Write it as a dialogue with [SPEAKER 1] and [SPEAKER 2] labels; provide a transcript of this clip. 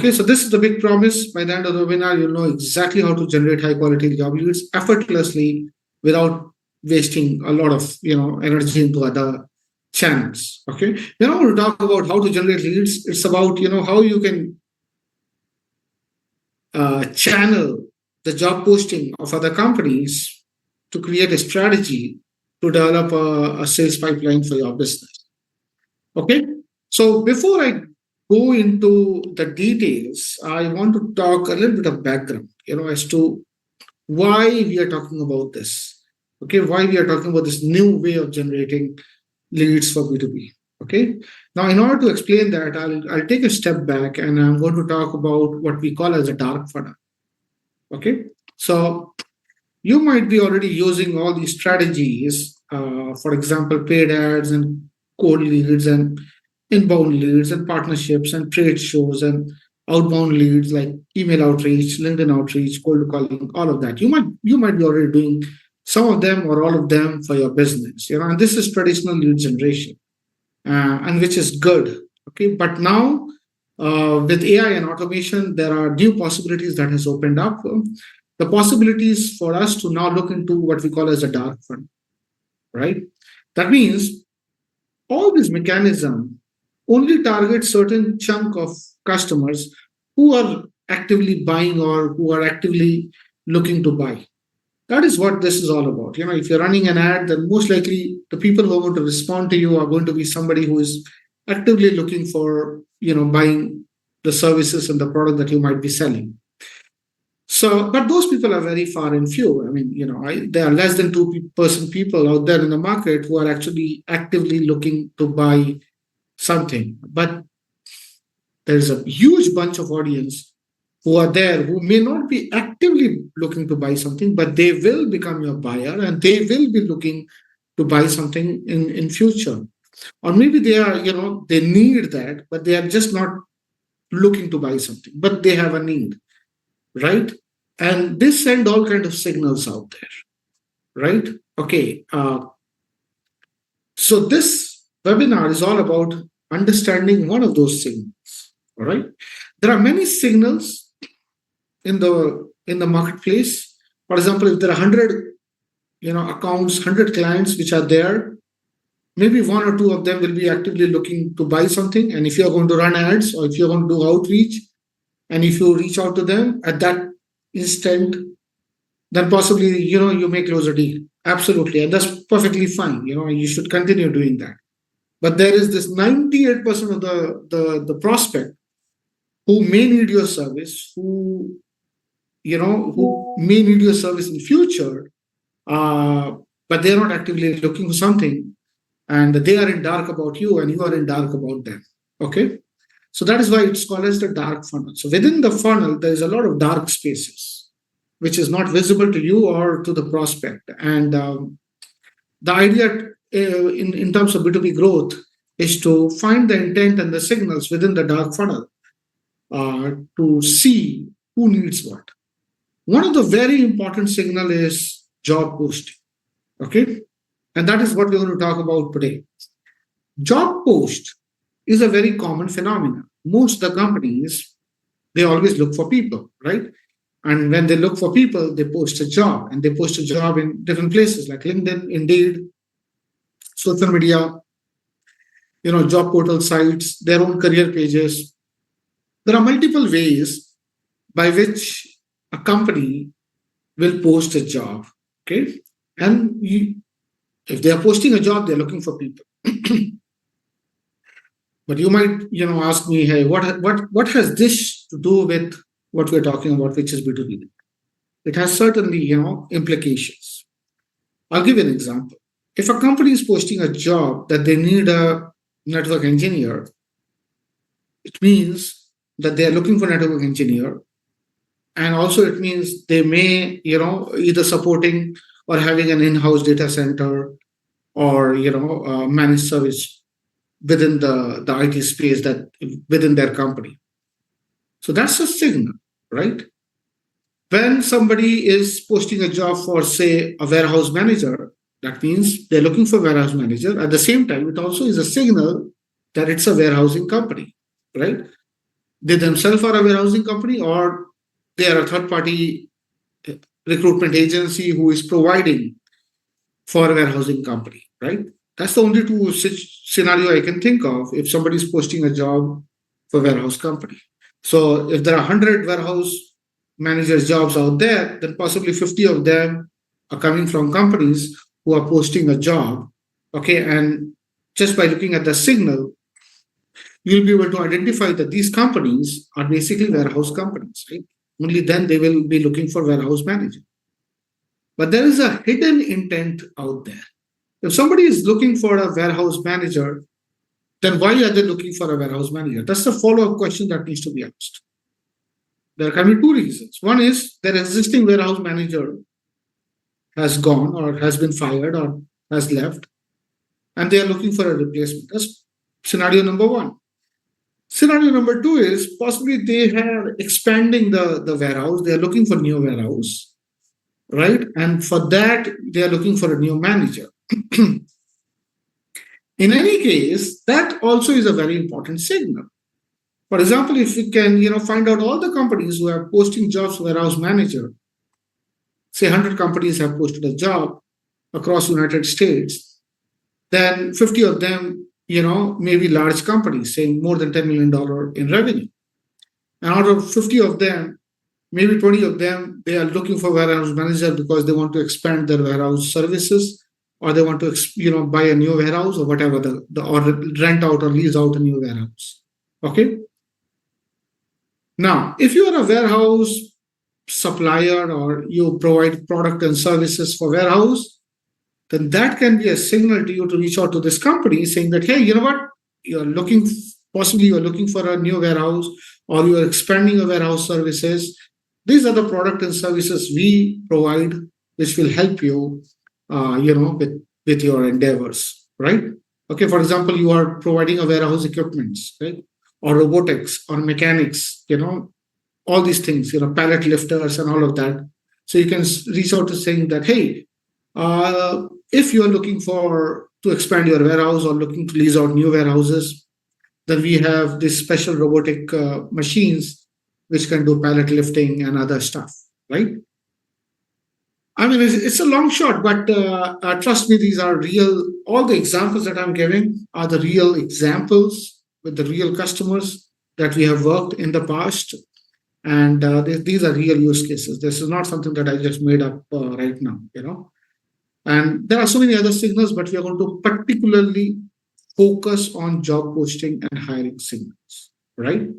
[SPEAKER 1] Okay, so this is the big promise. By the end of the webinar, you'll know exactly how to generate high quality job leads effortlessly without wasting a lot of energy into other channels. Okay, we're not going to talk about how to generate leads. It's about how you can channel the job posting of other companies to create a strategy to develop a sales pipeline for your business. Okay, so before I go into the details, I want to talk a little bit of background, as to why we are talking about this. Okay, why we are talking about this new way of generating leads for B2B. Okay, now in order to explain that, I'll take a step back and I'm going to talk about what we call as a dark funnel. Okay, so you might be already using all these strategies, for example, paid ads and cold leads and inbound leads and partnerships and trade shows and outbound leads like email outreach, LinkedIn outreach, cold calling, all of that. You might be already doing some of them or all of them for your business, and this is traditional lead generation, and which is good. Okay, but now with AI and automation, there are new possibilities that has opened up. The possibilities for us to now look into what we call as a dark funnel, right? That means all this mechanism only target certain chunk of customers who are actively buying or who are actively looking to buy. That is what this is all about. If you're running an ad, then most likely the people who are going to respond to you are going to be somebody who is actively looking for, buying the services and the product that you might be selling. So, but those people are very far and few. I mean, there are less than 2% people out there in the market who are actually actively looking to buy something. But there's a huge bunch of audience who are there who may not be actively looking to buy something, but they will become your buyer and they will be looking to buy something in future. Or maybe they are, they need that, but they are just not looking to buy something, but they have a need, right? And this send all kind of signals out there, right? Okay. So this webinar is all about understanding one of those signals. All right. There are many signals in the marketplace. For example, if there are 100 accounts, 100 clients which are there, maybe one or two of them will be actively looking to buy something. And if you're going to run ads or if you're going to do outreach, and if you reach out to them at that instant, then possibly you may close a deal. Absolutely, and that's perfectly fine. You should continue doing that. But there is this 98% of the prospect who may need your service, who may need your service in future, but they're not actively looking for something, and they are in dark about you, and you are in dark about them. Okay, so that is why it's called as the dark funnel. So within the funnel, there is a lot of dark spaces, which is not visible to you or to the prospect. And the idea in terms of B2B growth is to find the intent and the signals within the dark funnel to see who needs what. One of the very important signal is job posting. Okay, and that is what we're going to talk about today. Job post is a very common phenomenon. Most of the companies, they always look for people, right? And when they look for people, they post a job, and they post a job in different places like LinkedIn, Indeed, social media, job portal sites, their own career pages. There are multiple ways by which a company will post a job. Okay, and if they are posting a job, they're looking for people. But you might, ask me, hey, what has this to do with what we're talking about, which is B2B? It has certainly, implications. I'll give you an example. If a company is posting a job that they need a network engineer, it means that they are looking for a network engineer. And also it means they may, either supporting or having an in-house data center or, managed service within the IT space that within their company. So that's a signal, right? When somebody is posting a job for, say, a warehouse manager, that means they're looking for a warehouse manager. At the same time, it also is a signal that it's a warehousing company, right? They themselves are a warehousing company, or they are a third party recruitment agency who is providing for a warehousing company, right? That's the only two scenario I can think of if somebody is posting a job for warehouse company. So if there are 100 warehouse managers jobs out there, then possibly 50 of them are coming from companies who are posting a job. Okay, and just by looking at the signal, you'll be able to identify that these companies are basically warehouse companies, right? Only then they will be looking for warehouse manager. But there is a hidden intent out there. If somebody is looking for a warehouse manager, then why are they looking for a warehouse manager? That's the follow up question that needs to be asked. There can be two reasons. One is their existing warehouse manager has gone or has been fired or has left, and they are looking for a replacement. That's scenario number one. Scenario number two is possibly they are expanding the warehouse, they are looking for new warehouse, right? And for that, they are looking for a new manager. In any case, that also is a very important signal. For example, if we can, find out all the companies who are posting jobs for warehouse manager, say 100 companies have posted a job across United States, then 50 of them, maybe large companies saying more than $10 million in revenue. And out of 50 of them, maybe 20 of them, they are looking for warehouse manager because they want to expand their warehouse services, or they want to, buy a new warehouse or whatever, or rent out or lease out a new warehouse. Okay. Now, if you are a warehouse supplier or you provide product and services for warehouse, then that can be a signal to you to reach out to this company saying that, hey, you know what, you're looking, possibly you're looking for a new warehouse or you're expanding your warehouse services. These are the product and services we provide, which will help you, with your endeavors, right? Okay, for example, you are providing a warehouse equipments, right? Or robotics or mechanics, all these things, pallet lifters and all of that. So you can reach out to saying that, hey, if you are looking for to expand your warehouse or looking to lease out new warehouses, then we have these special robotic machines which can do pallet lifting and other stuff, right? I mean, it's a long shot, but trust me, these are real. All the examples that I'm giving are the real examples with the real customers that we have worked in the past. And these are real use cases. This is not something that I just made up right now. And there are so many other signals, but we are going to particularly focus on job posting and hiring signals, right?